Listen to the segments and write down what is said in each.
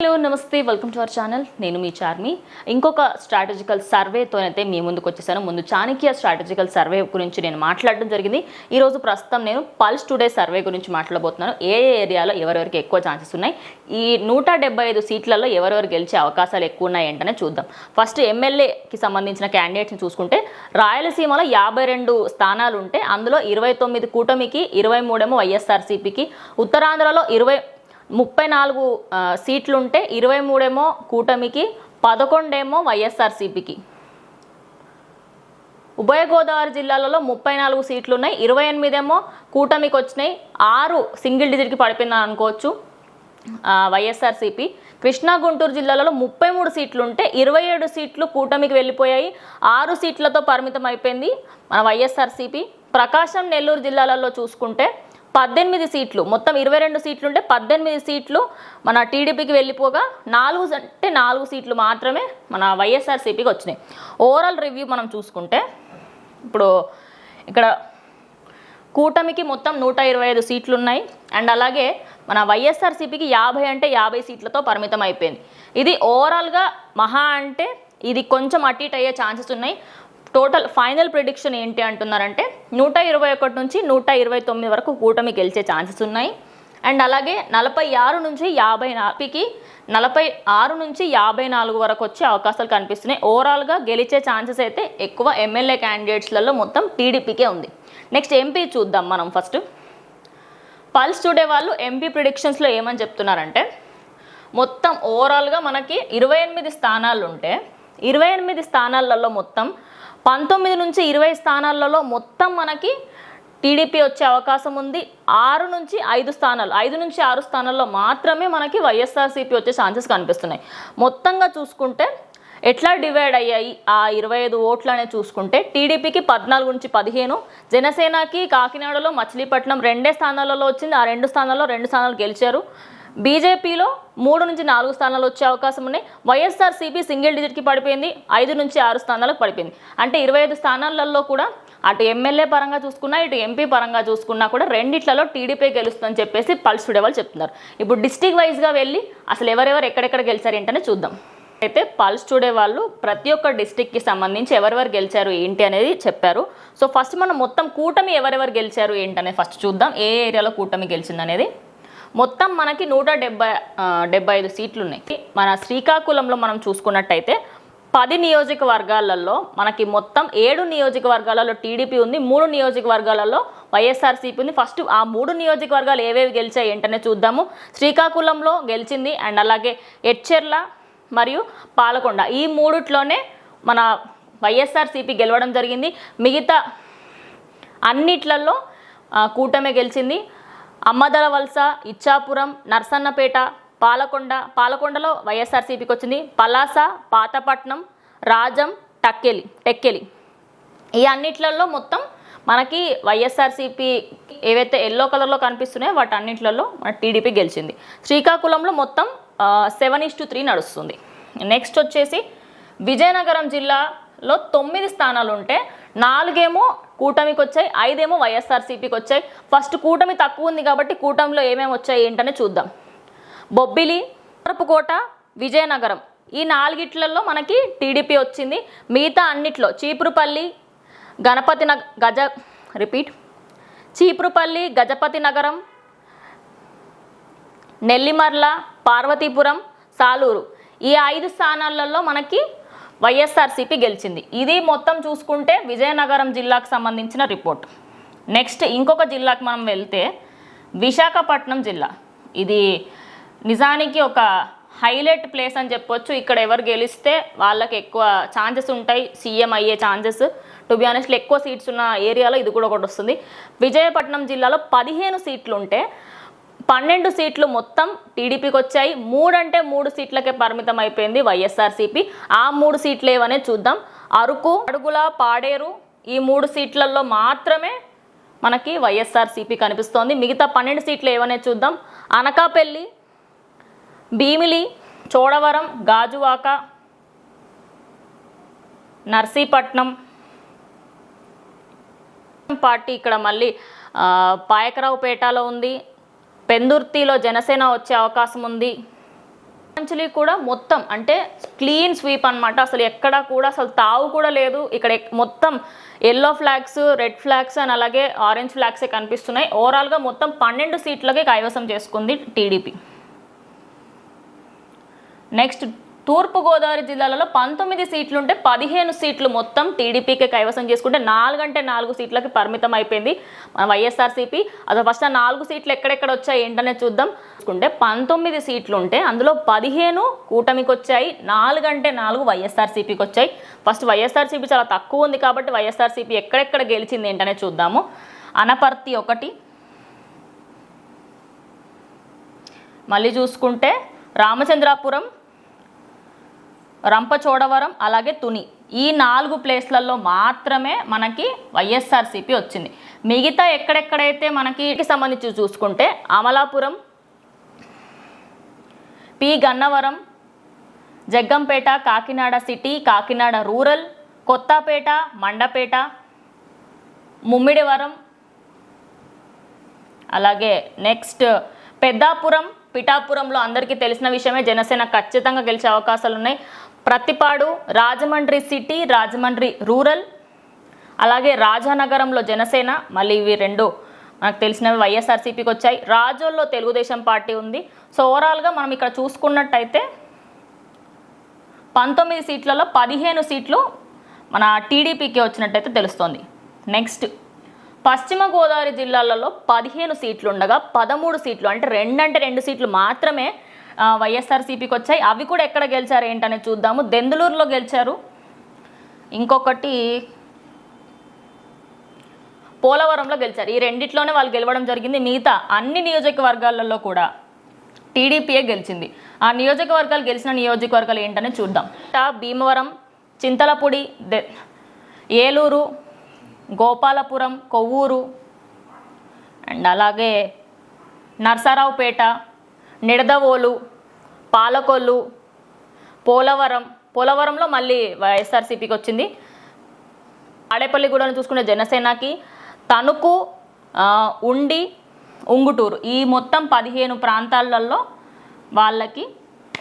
Hello నమస్తే, welcome to our channel. నేను మీ చార్మి. ఇంకొక స్ట్రాటజికల్ సర్వేతోనైతే మీ ముందుకు వచ్చేసాను. ముందు చాణక్య స్ట్రాటజికల్ సర్వే గురించి నేను మాట్లాడడం జరిగింది. ఈరోజు ప్రస్తుతం నేను పల్స్ టుడే సర్వే గురించి మాట్లాడబోతున్నాను. ఏ ఏరియాలో ఎవరెవరికి ఎక్కువ ఛాన్సెస్ ఉన్నాయి, ఈ 175 సీట్లలో ఎవరెవరు గెలిచే అవకాశాలు ఎక్కువ ఉన్నాయి ఏంటనే చూద్దాం. ఫస్ట్ ఎమ్మెల్యేకి సంబంధించిన క్యాండిడేట్స్ని చూసుకుంటే రాయలసీమలో 52 స్థానాలు ఉంటే అందులో 29 కూటమికి, 23 ఏమో వైఎస్ఆర్సీపీకి, ఉత్తరాంధ్రలో 34 సీట్లుంటే 23 ఏమో కూటమికి, 11 ఏమో వైఎస్ఆర్సీపీకి. ఉభయ గోదావరి జిల్లాలలో 34 సీట్లు ఉన్నాయి, 28 ఏమో కూటమికి వచ్చినాయి, 6 సింగిల్ డిజిట్కి పడిపోయిందని అనుకోవచ్చు వైఎస్ఆర్సీపీ. కృష్ణా గుంటూరు జిల్లాలలో 33 సీట్లు ఉంటే 27 సీట్లు కూటమికి వెళ్ళిపోయాయి, 6 సీట్లతో పరిమితం అయిపోయింది మన వైఎస్ఆర్సీపీ. ప్రకాశం నెల్లూరు జిల్లాలలో చూసుకుంటే 18 సీట్లు, మొత్తం 22 సీట్లు ఉంటే 18 సీట్లు మన టీడీపీకి వెళ్ళిపోగా 4 సీట్లు మాత్రమే మన వైఎస్ఆర్సీపీకి వచ్చినాయి. ఓవరాల్ రివ్యూ మనం చూసుకుంటే ఇప్పుడు ఇక్కడ కూటమికి మొత్తం 125 సీట్లు ఉన్నాయి అండ్ అలాగే మన వైఎస్ఆర్సీపీకి 50 అంటే 50 సీట్లతో పరిమితం అయిపోయింది. ఇది ఓవరాల్గా మహా అంటే ఇది కొంచెం అటు ఇటు అయ్యే ఛాన్సెస్ ఉన్నాయి. టోటల్ ఫైనల్ ప్రిడిక్షన్ ఏంటి అంటున్నారంటే 121 నుంచి 129 వరకు కూటమి గెలిచే ఛాన్సెస్ ఉన్నాయి అండ్ అలాగే 46 నుంచి 54కి 46 నుంచి 54 వరకు వచ్చే అవకాశాలు కనిపిస్తున్నాయి. ఓవరాల్గా గెలిచే ఛాన్సెస్ అయితే ఎక్కువ ఎమ్మెల్యే క్యాండిడేట్స్లలో మొత్తం టీడీపీకే ఉంది. నెక్స్ట్ ఎంపీ చూద్దాం మనం. ఫస్ట్ పల్స్ టుడే వాళ్ళు ఎంపీ ప్రిడిక్షన్స్లో ఏమని చెప్తున్నారంటే మొత్తం ఓవరాల్గా మనకి 28 స్థానాలు ఉంటే 28 స్థానాలలో మొత్తం 19 నుంచి 20 స్థానాలలో మొత్తం మనకి టీడీపీ వచ్చే అవకాశం ఉంది. 6 నుంచి 5 స్థానాలు, 5 నుంచి 6 స్థానాల్లో మాత్రమే మనకి వైఎస్ఆర్సీపీ వచ్చే ఛాన్సెస్ కనిపిస్తున్నాయి. మొత్తంగా చూసుకుంటే ఎట్లా డివైడ్ అయ్యాయి ఆ 25 ఓట్లు అనేది చూసుకుంటే టీడీపీకి 14 నుంచి 15, జనసేనకి కాకినాడలో మచిలీపట్నం 2 స్థానాలలో వచ్చింది, ఆ 2 స్థానాల్లో 2 స్థానాలు గెలిచారు. బీజేపీలో 3 నుంచి 4 స్థానాలు వచ్చే అవకాశం ఉన్నాయి. వైఎస్ఆర్సీపీ సింగిల్ డిజిట్కి పడిపోయింది, 5 నుంచి 6 స్థానాలకు పడిపోయింది. అంటే 25 స్థానాలలో కూడా అటు ఎమ్మెల్యే పరంగా చూసుకున్నా ఇటు ఎంపీ పరంగా చూసుకున్నా కూడా రెండిట్లలో టీడీపీ గెలుస్తుందని చెప్పేసి పల్స్ టుడే వాళ్ళు చెప్తున్నారు. ఇప్పుడు డిస్ట్రిక్ట్ వైజ్గా వెళ్ళి అసలు ఎవరెవరు ఎక్కడెక్కడ గెలిచారు ఏంటనే చూద్దాం. అయితే పల్స్ టుడే వాళ్ళు ప్రతి ఒక్క డిస్ట్రిక్ట్కి సంబంధించి ఎవరెవరు గెలిచారు ఏంటి అనేది చెప్పారు. సో ఫస్ట్ మనం మొత్తం కూటమి ఎవరెవరు గెలిచారు ఏంటనేది ఫస్ట్ చూద్దాం. ఏ ఏరియాలో కూటమి గెలిచింది అనేది. మొత్తం మనకి 175 సీట్లు ఉన్నాయి. మన శ్రీకాకుళంలో మనం చూసుకున్నట్టయితే 10 నియోజకవర్గాలలో మనకి మొత్తం 7 నియోజకవర్గాలలో టీడీపీ ఉంది, 3 నియోజకవర్గాలలో వైఎస్ఆర్సీపీ ఉంది. ఫస్ట్ ఆ 3 నియోజకవర్గాలు ఏవేవి గెలిచాయి ఏంటనే చూద్దాము. శ్రీకాకుళంలో గెలిచింది అండ్ అలాగే ఎచ్చెర్ల మరియు పాలకొండ, ఈ మూడిట్లోనే మన వైఎస్ఆర్సీపీ గెలవడం జరిగింది. మిగతా అన్నిట్లలో కూటమి గెలిచింది. అమ్మదలవలస, ఇచ్చాపురం, నర్సన్నపేట, పాలకొండలో వైఎస్ఆర్సీపీకి వచ్చింది. పలాస, పాతపట్నం, రాజం, టెక్కెలి, ఈ అన్నిట్లలో మొత్తం మనకి వైఎస్ఆర్సీపీ ఏవైతే ఎల్లో కలర్లో కనిపిస్తున్నాయో వాటి అన్నిట్లలో మన టీడీపీ గెలిచింది. శ్రీకాకుళంలో మొత్తం 7:3 నడుస్తుంది. నెక్స్ట్ వచ్చేసి విజయనగరం జిల్లాలో 9 స్థానాలు ఉంటే 4 ఏమో కూటమికి వచ్చాయి, 5 ఏమో వైఎస్ఆర్సీపీకి వచ్చాయి. ఫస్ట్ కూటమి తక్కువ ఉంది కాబట్టి కూటమిలో ఏమేమి వచ్చాయి ఏంటనే చూద్దాం. బొబ్బిలి, తూర్పుకోట, విజయనగరం, ఈ 4 మనకి టీడీపీ వచ్చింది. మిగతా అన్నిట్లో చీపురుపల్లి, గజపతి నగరం, నెల్లిమర్ల, పార్వతీపురం, సాలూరు, ఈ 5 స్థానాలలో మనకి వైఎస్ఆర్సీపీ గెలిచింది. ఇది మొత్తం చూసుకుంటే విజయనగరం జిల్లాకు సంబంధించిన రిపోర్ట్. నెక్స్ట్ ఇంకొక జిల్లాకు మనం వెళ్తే విశాఖపట్నం జిల్లా. ఇది నిజానికి ఒక హైలైట్ ప్లేస్ అని చెప్పొచ్చు. ఇక్కడ ఎవరు గెలిస్తే వాళ్ళకి ఎక్కువ ఛాన్సెస్ ఉంటాయి సీఎం అయ్యే ఛాన్సెస్. టు బి ఆనెస్ట్ ఎక్కువ సీట్స్ ఉన్న ఏరియాలో ఇది కూడా ఒకటి వస్తుంది. విజయపట్నం జిల్లాలో 15 సీట్లు ఉంటే 12 సీట్లు మొత్తం టీడీపీకి వచ్చాయి. 3 సీట్లకే పరిమితం అయిపోయింది వైఎస్ఆర్సీపీ. ఆ 3 సీట్లు ఏవనే చూద్దాం. అరకు, అడుగుల, పాడేరు, ఈ 3 సీట్లలో మాత్రమే మనకి వైఎస్ఆర్సీపీ కనిపిస్తోంది. మిగతా 12 సీట్లు ఏవనే చూద్దాం. అనకాపల్లి, భీమిలి, చోడవరం, గాజువాక, నర్సీపట్నం పార్టీ ఇక్కడ మళ్ళీ పాయకరావుపేటలో ఉంది. పెందుర్తిలో జనసేన వచ్చే అవకాశం ఉంది. పంచలి కూడా మొత్తం అంటే క్లీన్ స్వీప్ అన్నమాట. అసలు ఎక్కడ కూడా అసలు తావు కూడా లేదు. ఇక్కడ మొత్తం yellow flags, red flags and అలాగే ఆరెంజ్ ఫ్లాగ్సే కనిపిస్తున్నాయి. ఓవరాల్గా మొత్తం 12 సీట్లకే కైవసం చేసుకుంది టీడీపీ. నెక్స్ట్ తూర్పుగోదావరి జిల్లాలలో 19 సీట్లుంటే 15 సీట్లు మొత్తం టీడీపీకే కైవసం చేసుకుంటే 4 సీట్లకి పరిమితం అయిపోయింది మన వైఎస్ఆర్సీపీ. అసలు ఫస్ట్ ఆ 4 సీట్లు ఎక్కడెక్కడ వచ్చాయి ఏంటనే చూద్దాం. చూసుకుంటే 19 సీట్లు ఉంటే అందులో 15 కూటమికి వచ్చాయి, 4 వైఎస్ఆర్సీపీకి వచ్చాయి. ఫస్ట్ వైఎస్ఆర్సీపీ చాలా తక్కువ ఉంది కాబట్టి వైఎస్ఆర్సీపీ ఎక్కడెక్కడ గెలిచింది ఏంటనే చూద్దాము. అనపర్తి 1, మళ్ళీ చూసుకుంటే రామచంద్రాపురం, రంపచోడవరం అలాగే తుని, ఈ 4 ప్లేస్లలో మాత్రమే మనకి వైఎస్ఆర్సీపీ వచ్చింది. మిగతా ఎక్కడెక్కడైతే మనకి సంబంధించి చూసుకుంటే Amalapuram, P Gannavaram, Jaggampeta, Kakinada city, Kakinada rural, Kothapeta, Mandapeta, Mummidivaram, అలాగే నెక్స్ట్ పెద్దాపురం, పిఠాపురంలో అందరికీ తెలిసిన విషయమే, జనసేన ఖచ్చితంగా గెలిచే అవకాశాలు ఉన్నాయి. ప్రతిపాడు, రాజమండ్రి సిటీ, రాజమండ్రి రూరల్, అలాగే రాజానగరంలో జనసేన, మళ్ళీ ఇవి 2 మనకు తెలిసినవి వైఎస్ఆర్సీపీకి వచ్చాయి. రాజోల్లో తెలుగుదేశం పార్టీ ఉంది. సో ఓవరాల్గా మనం ఇక్కడ చూసుకున్నట్టయితే 19 సీట్లలో 15 సీట్లు మన టీడీపీకి వచ్చినట్టయితే తెలుస్తోంది. నెక్స్ట్ పశ్చిమ గోదావరి జిల్లాలలో 15 సీట్లు ఉండగా 13 సీట్లు అంటే 2 సీట్లు మాత్రమే వైఎస్ఆర్సీపీకి వచ్చాయి. అవి కూడా ఎక్కడ గెలిచారు ఏంటనే చూద్దాము. దెందులూరులో గెలిచారు, ఇంకొకటి పోలవరంలో గెలిచారు. ఈ రెండిట్లోనే వాళ్ళు గెలవడం జరిగింది. మిగతా అన్ని నియోజకవర్గాలలో కూడా టీడీపీయే గెలిచింది. ఆ నియోజకవర్గాలు గెలిచిన నియోజకవర్గాలు ఏంటనే చూద్దాం. భీమవరం, చింతలపూడి, ఏలూరు, గోపాలపురం, కొవ్వూరు అండ్ అలాగే నర్సారావుపేట, నిడదవోలు, పాలకొల్లు, పోలవరంలో మళ్ళీ వైఎస్ఆర్సీపీకి వచ్చింది. తాడేపల్లిగూడను చూసుకునే జనసేనకి, తణుకు, ఉండి, ఉంగుటూరు, ఈ మొత్తం 15 ప్రాంతాలలో వాళ్ళకి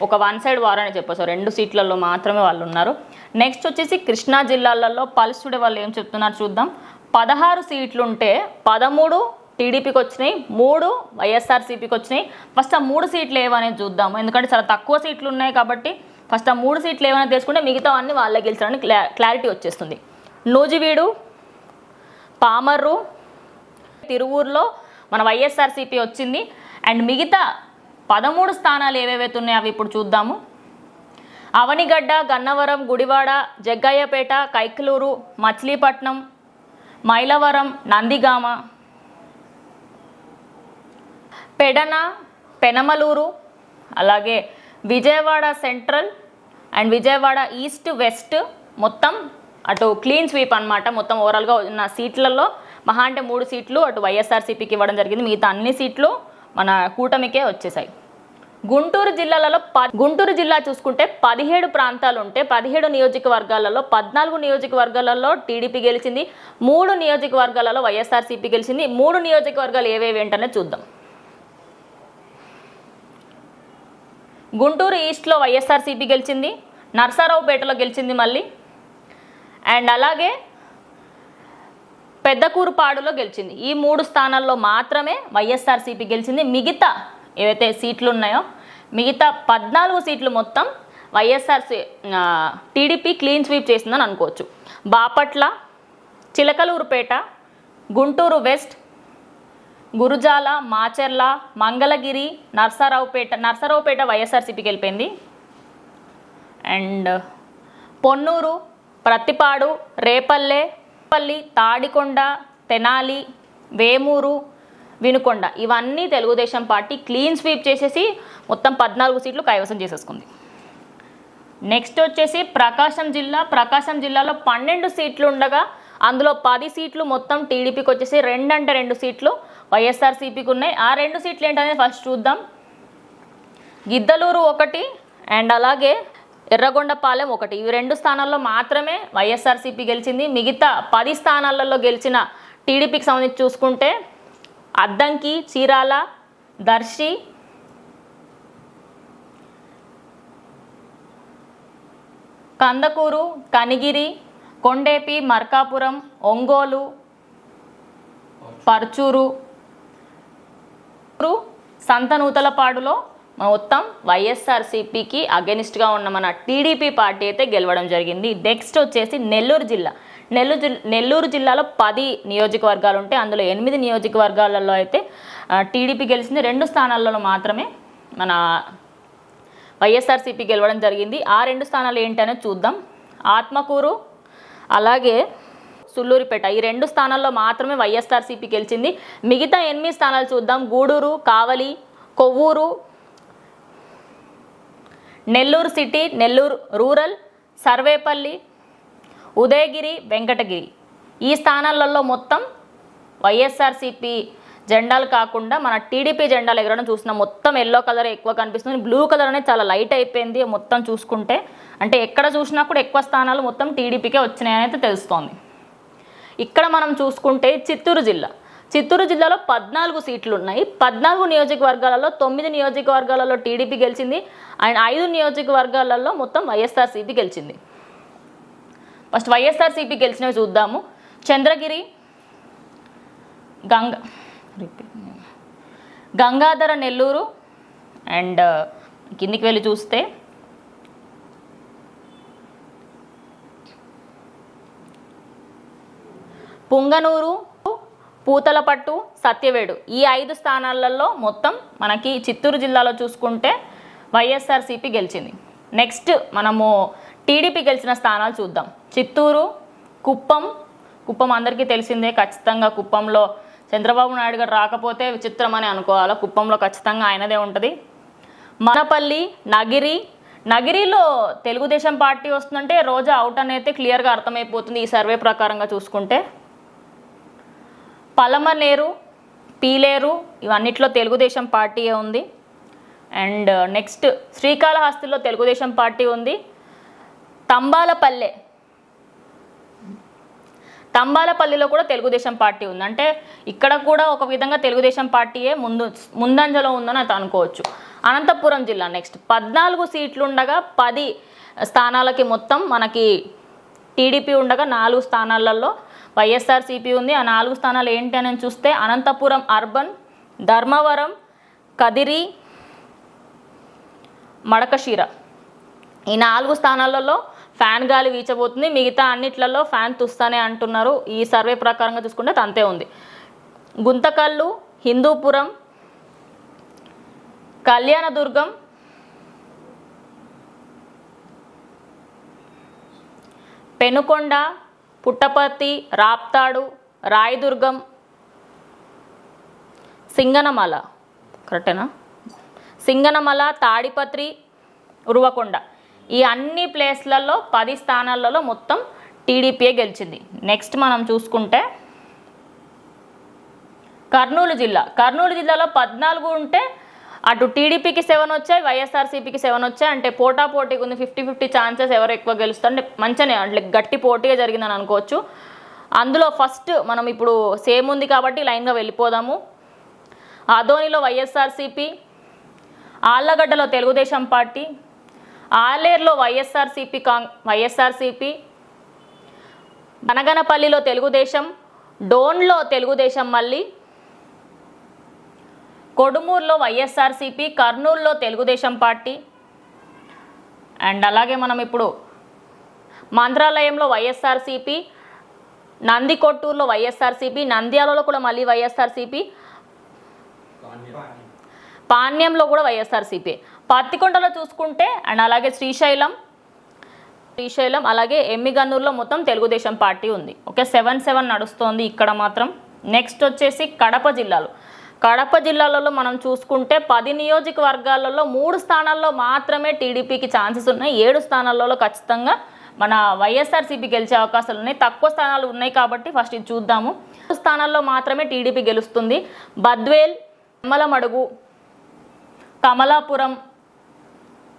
ఒక 1 సైడ్ వార్ అని చెప్పొచ్చు. 2 సీట్లలో మాత్రమే వాళ్ళు ఉన్నారు. నెక్స్ట్ వచ్చేసి కృష్ణా జిల్లాలలో పల్స్ టుడే వాళ్ళు ఏం చెప్తున్నారు చూద్దాం. 16 సీట్లు ఉంటే 13 టీడీపీకి వచ్చినాయి, 3 వైఎస్ఆర్సీపీకి వచ్చినాయి. ఫస్ట్ ఆ 3 సీట్లు ఏవనేది చూద్దాము, ఎందుకంటే చాలా తక్కువ సీట్లు ఉన్నాయి కాబట్టి ఫస్ట్ ఆ 3 సీట్లు ఏమైనా తెలుసుకుంటే మిగతా అన్ని వాళ్ళే గెలిచారని క్లారిటీ వచ్చేస్తుంది. నూజివీడు, పామర్రు, తిరువూరులో మన వైఎస్ఆర్సీపీ వచ్చింది. అండ్ మిగతా 13 స్థానాలు ఏవేవైతే ఉన్నాయో అవి ఇప్పుడు చూద్దాము. అవనిగడ్డ, గన్నవరం, గుడివాడ, జగ్గయ్యపేట, కైకలూరు, మచిలీపట్నం, మైలవరం, నందిగామ, పెడన, పెనమలూరు, అలాగే Vijayawada central and Vijayawada east, west మొత్తం అటు క్లీన్ స్వీప్ అనమాట. మొత్తం ఓవరాల్గా ఉన్న సీట్లలో మహా అంటే 3 సీట్లు అటు వైఎస్ఆర్సీపీకి ఇవ్వడం జరిగింది. మిగతా అన్ని సీట్లు మన కూటమికే వచ్చేసాయి. గుంటూరు జిల్లాలలో గుంటూరు జిల్లా చూసుకుంటే 17 ప్రాంతాలు ఉంటే 17 నియోజకవర్గాలలో 14 నియోజకవర్గాలలో టీడీపీ గెలిచింది, 3 నియోజకవర్గాలలో వైఎస్ఆర్సీపీ గెలిచింది. 3 నియోజకవర్గాలు ఏవేవి ఏంటనే చూద్దాం. గుంటూరు ఈస్ట్లో వైఎస్ఆర్సీపీ గెలిచింది, నర్సారావుపేటలో గెలిచింది మళ్ళీ, అండ్ అలాగే పెద్దకూరుపాడులో గెలిచింది. ఈ 3 స్థానాల్లో మాత్రమే వైఎస్ఆర్సీపీ గెలిచింది. మిగతా ఏవైతే సీట్లు ఉన్నాయో మిగతా 14 సీట్లు మొత్తం టీడీపీ క్లీన్ స్వీప్ చేసిందని అనుకోవచ్చు. బాపట్ల, చిలకలూరుపేట, గుంటూరు వెస్ట్, గురుజాల, మాచెర్ల, మంగళగిరి, నర్సారావుపేట వైఎస్ఆర్సీపీకి వెళ్ళిపోయింది. అండ్ పొన్నూరు, ప్రతిపాడు, రేపల్లె, తాడికొండ, తెనాలి, వేమూరు, వినుకొండ ఇవన్నీ తెలుగుదేశం పార్టీ క్లీన్ స్వీప్ చేసేసి మొత్తం 14 సీట్లు కైవసం చేసేసుకుంది. నెక్స్ట్ వచ్చేసి ప్రకాశం జిల్లాలో 12 సీట్లు ఉండగా అందులో 10 సీట్లు మొత్తం టీడీపీకి వచ్చేసి 2 సీట్లు వైఎస్ఆర్సీపీకి ఉన్నాయి. ఆ 2 సీట్లు ఏంటనేది ఫస్ట్ చూద్దాం. గిద్దలూరు 1 అండ్ అలాగే ఎర్రగొండపాలెం 1, ఇవి 2 స్థానాల్లో మాత్రమే వైఎస్ఆర్సీపీ గెలిచింది. మిగతా 10 స్థానాలలో గెలిచిన టీడీపీకి సంబంధించి చూసుకుంటే అద్దంకి, చీరాల, దర్శి, కందకూరు, కనిగిరి, కొండేపి, మార్కాపురం, ఒంగోలు, పర్చూరు, సంతనూతలపాడులో మొత్తం వైఎస్ఆర్సీపీకి అగెనిస్ట్గా ఉన్న మన టీడీపీ పార్టీ అయితే గెలవడం జరిగింది. నెక్స్ట్ వచ్చేసి నెల్లూరు జిల్లా. నెల్లూరు జిల్లాలో 10 నియోజకవర్గాలు ఉంటాయి. అందులో 8 నియోజకవర్గాలలో అయితే టీడీపీ గెలిచింది. 2 స్థానాలలో మాత్రమే మన వైఎస్ఆర్సీపీ గెలవడం జరిగింది. ఆ 2 స్థానాలు ఏంటనే చూద్దాం. ఆత్మకూరు అలాగే సుల్లూరిపేట, ఈ 2 స్థానాల్లో మాత్రమే వైఎస్ఆర్సీపీ గెలిచింది. మిగతా 8 స్థానాలు చూద్దాం. గూడూరు, కావలి, కొవ్వూరు, నెల్లూరు సిటీ, నెల్లూరు రూరల్, సర్వేపల్లి, ఉదయగిరి, వెంకటగిరి, ఈ స్థానాలలో మొత్తం వైఎస్ఆర్సీపీ జెండాలు కాకుండా మన టీడీపీ జెండాలు ఎగరడం చూస్తున్నాం. మొత్తం ఎల్లో కలర్ ఎక్కువ కనిపిస్తుంది. బ్లూ కలర్ అనేది చాలా లైట్ అయిపోయింది మొత్తం చూసుకుంటే. అంటే ఎక్కడ చూసినా కూడా ఎక్కువ స్థానాలు మొత్తం టీడీపీకే వచ్చినాయని అయితే తెలుస్తోంది. ఇక్కడ మనం చూసుకుంటే చిత్తూరు జిల్లాలో 14 సీట్లు ఉన్నాయి. 14 నియోజకవర్గాలలో 9 నియోజకవర్గాలలో టీడీపీ గెలిచింది అండ్ 5 నియోజకవర్గాలలో మొత్తం వైఎస్ఆర్సీపీ గెలిచింది. ఫస్ట్ వైఎస్ఆర్సీపీ గెలిచినవి చూద్దాము. చంద్రగిరి, గంగాధర నెల్లూరు అండ్ కిందికి వెళ్ళి చూస్తే పుంగనూరు, పూతలపట్టు, సత్యవేడు, ఈ 5 స్థానాలలో మొత్తం మనకి చిత్తూరు జిల్లాలో చూసుకుంటే వైఎస్ఆర్సీపీ గెలిచింది. నెక్స్ట్ మనము టీడీపీ గెలిచిన స్థానాలు చూద్దాం. చిత్తూరు, కుప్పం అందరికీ తెలిసిందే. ఖచ్చితంగా కుప్పంలో చంద్రబాబు నాయుడు గారు రాకపోతే విచిత్రం అని అనుకోవాలి. కుప్పంలో ఖచ్చితంగా ఆయనదే ఉంటుంది. మనపల్లి, నగిరిలో తెలుగుదేశం పార్టీ వస్తుందంటే రోజా అవుట్ అనేది క్లియర్గా అర్థమైపోతుంది ఈ సర్వే ప్రకారంగా చూసుకుంటే. పలమనేరు, పీలేరు, ఇవన్నిట్లో తెలుగుదేశం పార్టీయే ఉంది. అండ్ నెక్స్ట్ శ్రీకాళహస్తిలో తెలుగుదేశం పార్టీ ఉంది. తంబాలపల్లిలో కూడా తెలుగుదేశం పార్టీ ఉంది. అంటే ఇక్కడ కూడా ఒక విధంగా తెలుగుదేశం పార్టీయే ముందంజలో ఉందని అయితే అనుకోవచ్చు. అనంతపురం జిల్లా నెక్స్ట్ 14 సీట్లు ఉండగా 10 స్థానాలకి మొత్తం మనకి టీడీపీ ఉండగా 4 స్థానాలలో వైఎస్ఆర్సీపీ ఉంది. ఆ 4 స్థానాలు ఏంటి అని చూస్తే అనంతపురం అర్బన్, ధర్మవరం, కదిరి, మడకశిర, ఈ 4 స్థానాలలో ఫ్యాన్ గాలి వీచబోతుంది. మిగతా అన్నిట్లలో ఫ్యాన్ తుస్తానే అంటున్నారు. ఈ సర్వే ప్రకారంగా చూసుకుంటే అంతే ఉంది. గుంతకల్లు, హిందూపురం, కళ్యాణదుర్గం, పెనుకొండ, పుట్టపర్తి, రాప్తాడు, రాయదుర్గం, సింగనమల, కరెక్టేనా, సింగనమల, తాడిపత్రి, ఉరువకొండ, ఈ అన్ని ప్లేస్లలో 10 స్థానాలలో మొత్తం టీడీపీయే గెలిచింది. నెక్స్ట్ మనం చూసుకుంటే కర్నూలు జిల్లాలో 14 ఉంటే అటు టీడీపీకి 7 వచ్చాయి, వైఎస్ఆర్సీపీకి 7 వచ్చాయి. అంటే పోటాపోటీగా ఉంది. 50-50 ఛాన్సెస్ ఎవరు ఎక్కువ గెలుస్తారు అంటే మంచిగానే అంటే గట్టి పోటీగా జరిగిందని అనుకోవచ్చు. అందులో ఫస్ట్ మనం ఇప్పుడు సేమ్ ఉంది కాబట్టి లైన్గా వెళ్ళిపోదాము. ఆదోనిలో వైఎస్ఆర్సీపీ, ఆళ్లగడ్డలో తెలుగుదేశం పార్టీ, ఆలేరులో వైఎస్ఆర్సీపీ, బనగనపల్లిలో తెలుగుదేశం, డోన్లో తెలుగుదేశం, మళ్ళీ కొడుమూరులో వైఎస్ఆర్సీపీ, కర్నూలులో తెలుగుదేశం పార్టీ. అండ్ అలాగే మనం ఇప్పుడు మంత్రాలయంలో వైఎస్ఆర్సీపీ, నందికొట్టూరులో వైఎస్ఆర్సీపీ, నంద్యాలలో కూడా మళ్ళీ వైఎస్ఆర్సీపీ, పాణ్యంలో కూడా వైఎస్ఆర్సీపీ, పత్తికొండలో చూసుకుంటే అండ్ అలాగే శ్రీశైలం అలాగే ఎమ్మిగన్నూరులో మొత్తం తెలుగుదేశం పార్టీ ఉంది. ఓకే, 7-7 నడుస్తోంది ఇక్కడ మాత్రం. నెక్స్ట్ వచ్చేసి కడప జిల్లాలలో మనం చూసుకుంటే 10 నియోజకవర్గాలలో 3 స్థానాల్లో మాత్రమే టీడీపీకి ఛాన్సెస్ ఉన్నాయి. 7 స్థానాలలో ఖచ్చితంగా మన వైఎస్ఆర్సీపీ గెలిచే అవకాశాలు ఉన్నాయి. తక్కువ స్థానాలు ఉన్నాయి కాబట్టి ఫస్ట్ ఇది చూద్దాము. 3 స్థానాల్లో మాత్రమే టీడీపీ గెలుస్తుంది. బద్వేల్, మలమడుగు, కమలాపురం,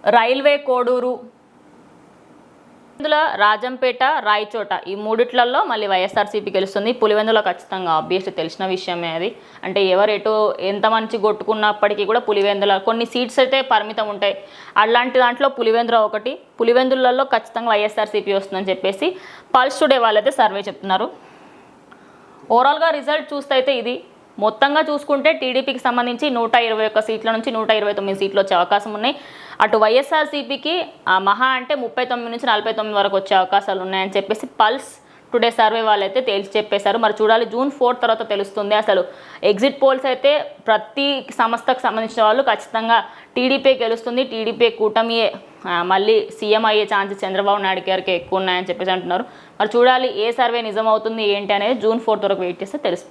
రైల్వే కోడూరు, ఇందులో రాజంపేట, రాయచోట ఈ మూడిట్లలో మళ్ళీ వైఎస్ఆర్సీపీ గెలుస్తుంది. పులివెందులో ఖచ్చితంగా ఆబ్వియస్లీ తెలిసిన విషయమే అది. అంటే ఎవరు ఎటు ఎంత మంచి కొట్టుకున్నప్పటికీ కూడా పులివెందుల కొన్ని సీట్స్ అయితే పరిమితం ఉంటాయి. అలాంటి దాంట్లో పులివెందుల ఒకటి. పులివెందులలో ఖచ్చితంగా వైఎస్ఆర్సీపీ వస్తుందని చెప్పేసి పల్స్ టుడే వాళ్ళైతే సర్వే చెప్తున్నారు. ఓవరాల్గా రిజల్ట్ చూస్తే అయితే ఇది మొత్తంగా చూసుకుంటే టీడీపీకి సంబంధించి 121 సీట్ల నుంచి 129 సీట్లు వచ్చే అవకాశం ఉన్నాయి. అటు వైఎస్ఆర్సీపీకి మహా అంటే 39 నుంచి 49 వరకు వచ్చే అవకాశాలు ఉన్నాయని చెప్పేసి పల్స్ టుడే సర్వే వాళ్ళైతే తేల్చి చెప్పేశారు. మరి చూడాలి జూన్ 4 తర్వాత తెలుస్తుంది. అసలు ఎగ్జిట్ పోల్స్ అయితే ప్రతి సంస్థకు సంబంధించిన వాళ్ళు ఖచ్చితంగా టీడీపీ గెలుస్తుంది, టీడీపీ కూటమియే మళ్ళీ సీఎం అయ్యే ఛాన్సెస్ చంద్రబాబు నాయుడు గారికి ఎక్కువ ఉన్నాయని చెప్పేసి అంటున్నారు. మరి చూడాలి ఏ సర్వే నిజం అవుతుంది ఏంటి అనేది జూన్ 4 వరకు వెయిట్ చేస్తే తెలుస్తుంది.